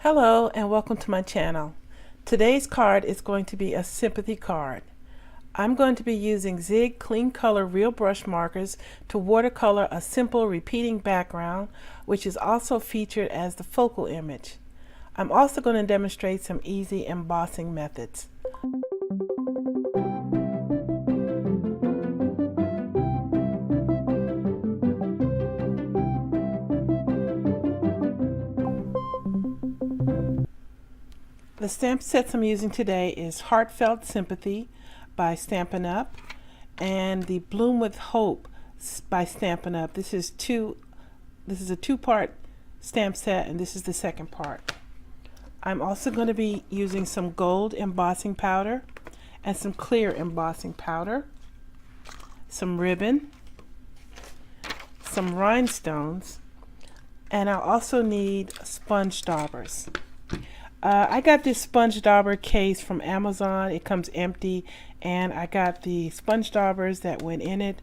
Hello and welcome to my channel. Today's card is going to be a sympathy card. I'm going to be using Zig Clean Color Real Brush Markers to watercolor a simple repeating background, which is also featured as the focal image. I'm also going to demonstrate some easy embossing methods. The stamp sets I'm using today is Heartfelt Sympathy by Stampin' Up and the Bloom with Hope by Stampin' Up. This is a two-part stamp set, and this is the second part. I'm also going to be using some gold embossing powder and some clear embossing powder, some ribbon, some rhinestones, and I'll also need sponge daubers. I got this sponge dauber case from Amazon. It comes empty, and I got the sponge daubers that went in it.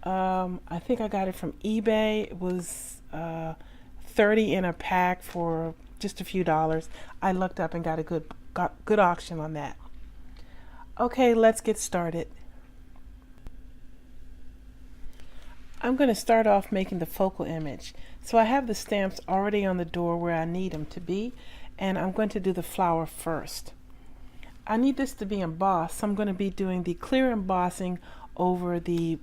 I think I got it from eBay. It was 30 in a pack for just a few dollars. I looked up and got a good auction on that. Okay, let's get started. I'm going to start off making the focal image. So I have the stamps already on the door where I need them to be, and I'm going to do the flower first. I need this to be embossed, so I'm going to be doing the clear embossing over the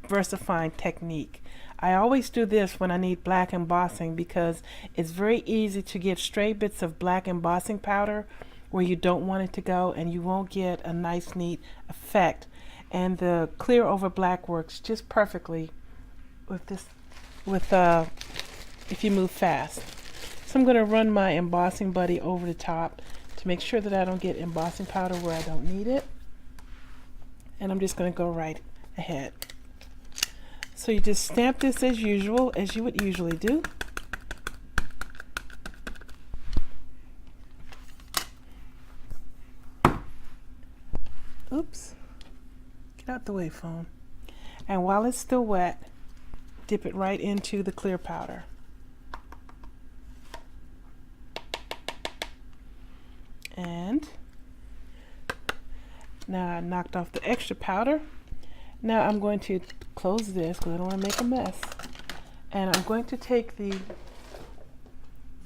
Versafine technique. I always do this when I need black embossing because it's very easy to get stray bits of black embossing powder where you don't want it to go, and you won't get a nice neat effect. And the clear over black works just perfectly with this, if you move fast. So I'm going to run my embossing buddy over the top to make sure that I don't get embossing powder where I don't need it. And I'm just going to go right ahead. So you just stamp this as usual, as you would usually do. Oops. Get out the way, phone. And while it's still wet, dip it right into the clear powder. And now I knocked off the extra powder. Now I'm going to close this because I don't want to make a mess. And I'm going to take the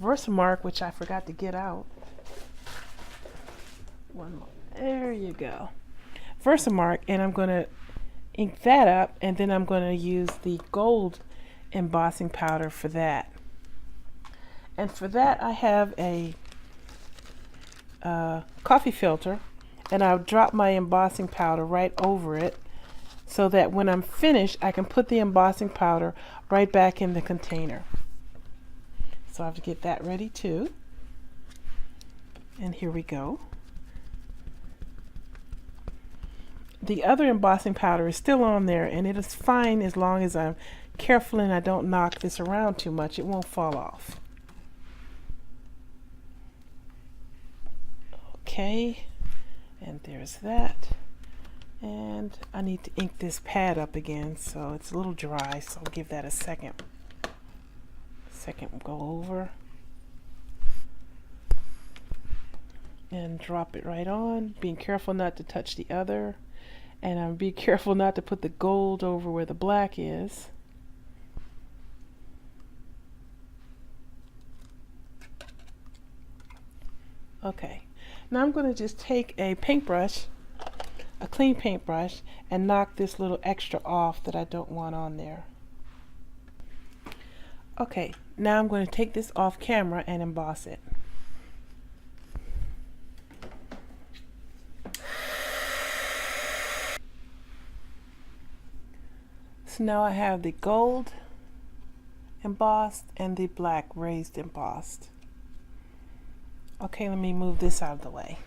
Versamark, which I forgot to get out. One more. There you go. Versamark, and I'm going to ink that up, and then I'm going to use the gold embossing powder for that. And for that I have a coffee filter, and I'll drop my embossing powder right over it so that when I'm finished I can put the embossing powder right back in the container. So I have to get that ready too. And here we go. The other embossing powder is still on there, and it is fine as long as I'm careful and I don't knock this around too much. It won't fall off. Okay, and there's that. And I need to ink this pad up again, so it's a little dry, so I'll give that a second. Go over and drop it right on, being careful not to touch the other, and I'm be careful not to put the gold over where the black is. Okay, now I'm going to just take a paintbrush, a clean paintbrush, and knock this little extra off that I don't want on there. Okay, now I'm going to take this off camera and emboss it. So now I have the gold embossed and the black raised embossed. Okay, let me move this out of the way.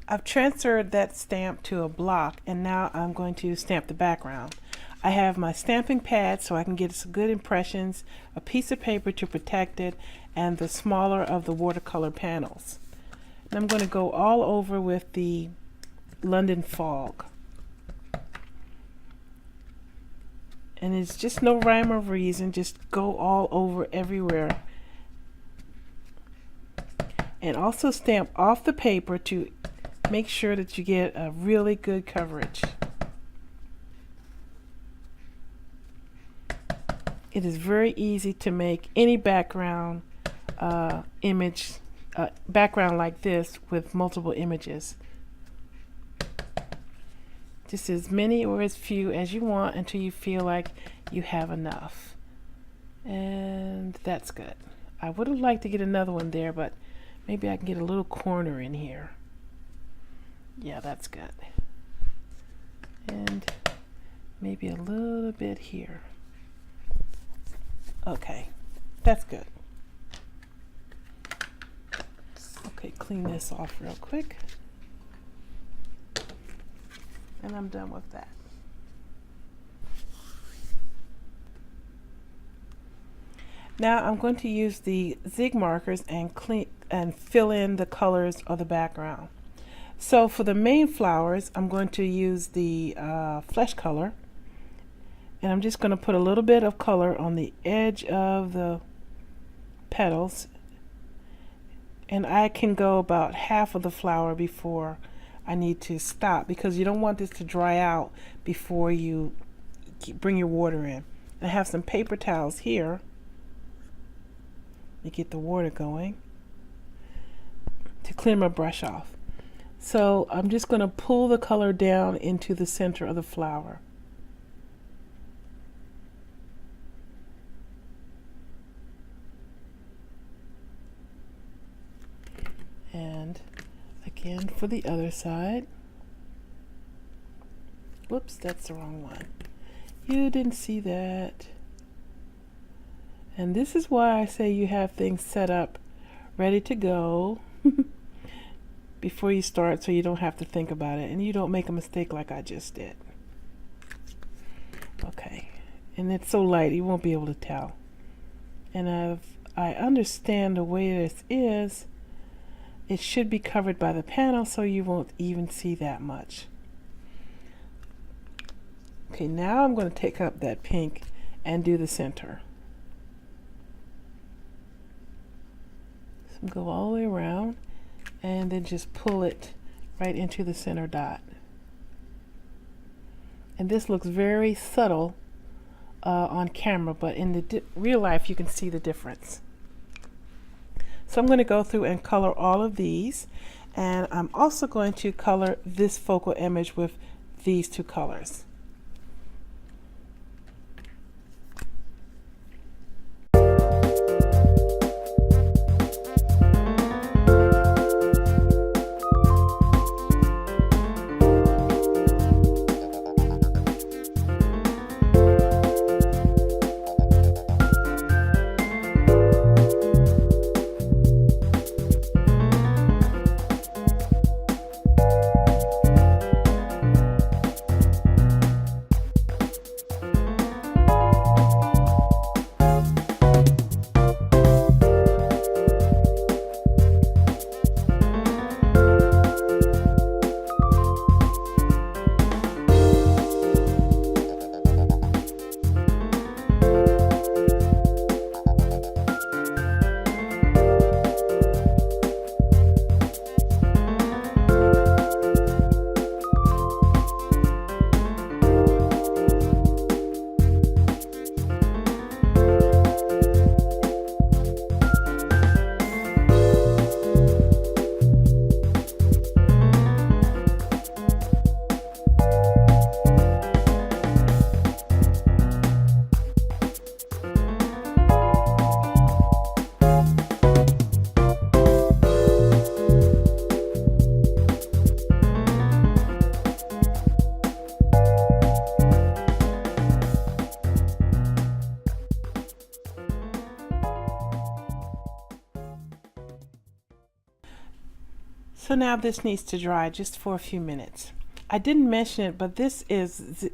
I've transferred that stamp to a block, and now I'm going to stamp the background. I have my stamping pad so I can get some good impressions, a piece of paper to protect it, and the smaller of the watercolor panels. And I'm going to go all over with the London Fog. And it's just no rhyme or reason, just go all over everywhere And also stamp off the paper to make sure that you get a really good coverage. It is very easy to make any background background like this with multiple images. Just as many or as few as you want until you feel like you have enough. And that's good. I would have liked to get another one there, but maybe I can get a little corner in here. Yeah, that's good. And maybe a little bit here. Okay, that's good. Okay, clean this off real quick. And I'm done with that. Now I'm going to use the zig markers and fill in the colors of the background. So for the main flowers, I'm going to use the flesh color, and I'm just going to put a little bit of color on the edge of the petals, and I can go about half of the flower before I need to stop, because you don't want this to dry out before you bring your water in. I have some paper towels here to get the water going to clean my brush off. So I'm just going to pull the color down into the center of the flower. And again for the other side. Whoops, that's the wrong one. You didn't see that. And this is why I say you have things set up ready to go before you start, so you don't have to think about it and you don't make a mistake like I just did. Okay, and it's so light you won't be able to tell. And I understand the way this is, it should be covered by the panel, so you won't even see that much. Okay, now I'm going to take up that pink and do the center. So go all the way around and then just pull it right into the center dot. And this looks very subtle on camera, but in the real life you can see the difference. So I'm going to go through and color all of these, and I'm also going to color this focal image with these two colors. So now this needs to dry just for a few minutes. I didn't mention it, but this is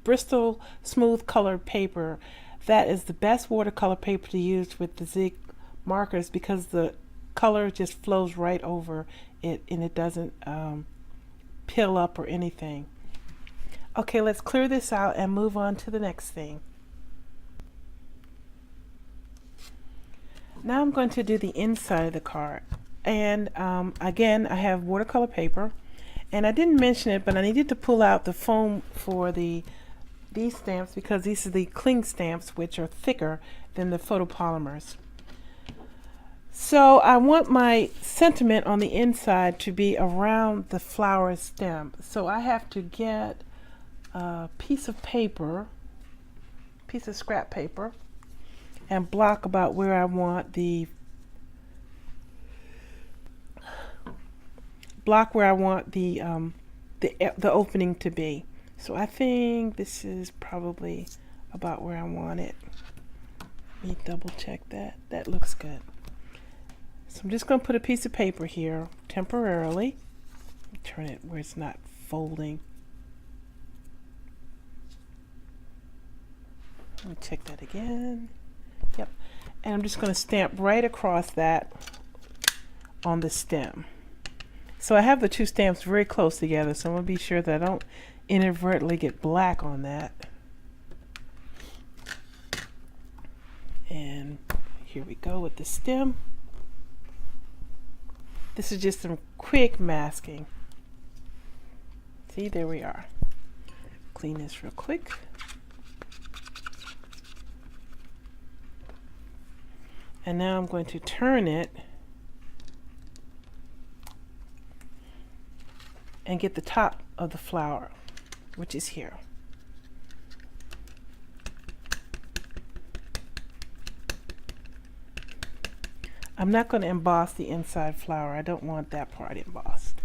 Bristol smooth colored paper. That is the best watercolor paper to use with the zig markers, because the color just flows right over it and it doesn't peel up or anything. Okay, let's clear this out and move on to the next thing. Now I'm going to do the inside of the card. And again, I have watercolor paper, and I didn't mention it, but I needed to pull out the foam for these stamps because these are the cling stamps, which are thicker than the photopolymers. So I want my sentiment on the inside to be around the flower stem. So I have to get a piece of paper, piece of scrap paper, and block about where I want the opening to be. So I think this is probably about where I want it. Let me double check that. That looks good. So I'm just going to put a piece of paper here temporarily. Turn it where it's not folding. Let me check that again. Yep. And I'm just going to stamp right across that on the stem. So I have the two stamps very close together, so I'm going to be sure that I don't inadvertently get black on that. And here we go with the stem. This is just some quick masking. See, there we are. Clean this real quick. And now I'm going to turn it and get the top of the flower, which is here. I'm not going to emboss the inside flower. I don't want that part embossed.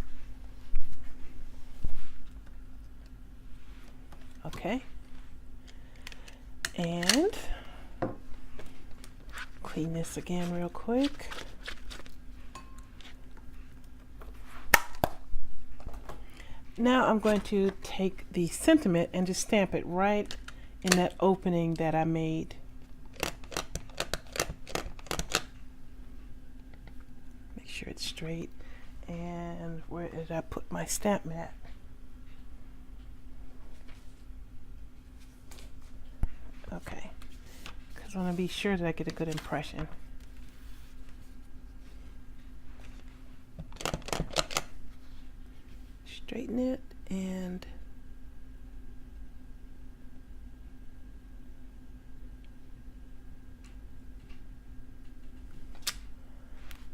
Okay. And clean this again real quick. Now I'm going to take the sentiment and just stamp it right in that opening that I made. Make sure it's straight. And where did I put my stamp mat? Okay, because I want to be sure that I get a good impression. Straighten it, and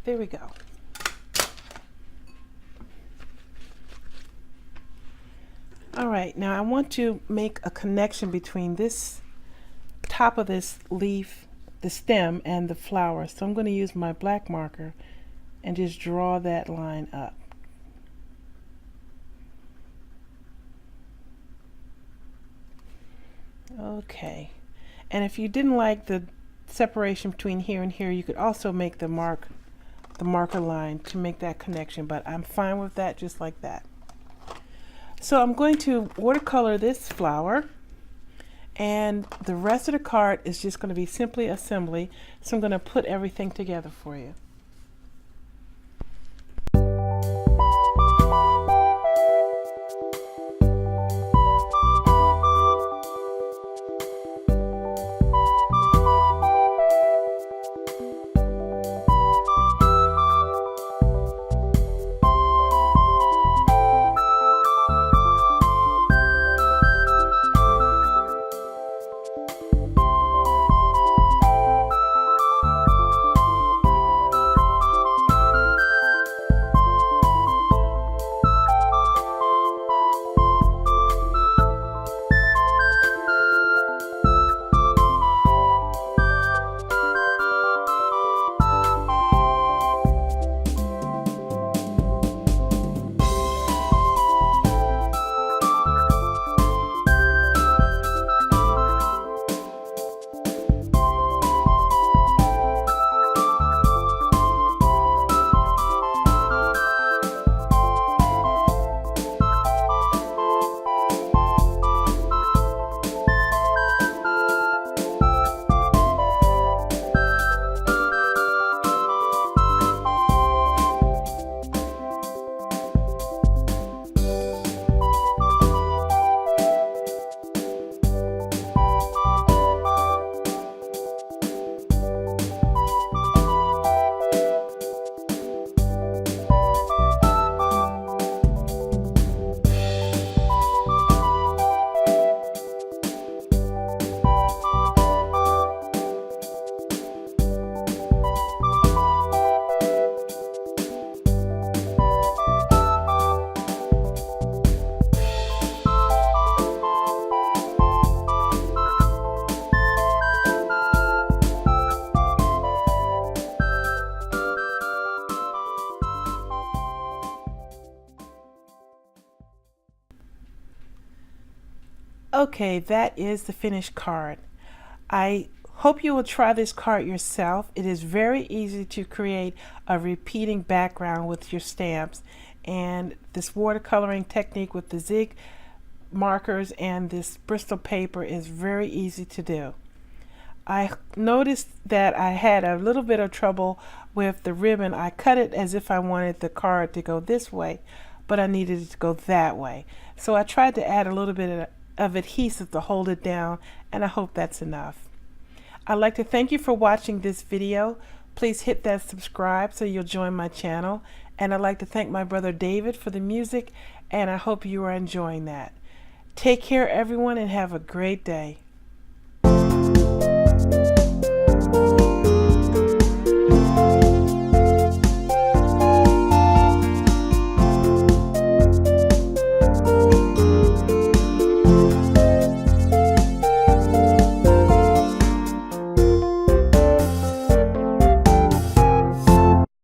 there we go. All right, now I want to make a connection between this top of this leaf, the stem, and the flower. So I'm going to use my black marker and just draw that line up. Okay, and if you didn't like the separation between here and here, you could also make the marker line to make that connection, but I'm fine with that just like that. So I'm going to watercolor this flower, and the rest of the card is just going to be simply assembly. So I'm going to put everything together for you. Okay, that is the finished card. I hope you will try this card yourself. It is very easy to create a repeating background with your stamps, and this watercoloring technique with the zig markers and this Bristol paper is very easy to do. I noticed that I had a little bit of trouble with the ribbon. I cut it as if I wanted the card to go this way, but I needed it to go that way. So I tried to add a little bit of adhesive to hold it down, and I hope that's enough. I'd like to thank you for watching this video. Please hit that subscribe so you'll join my channel. And I'd like to thank my brother David for the music, and I hope you are enjoying that. Take care, everyone, and have a great day.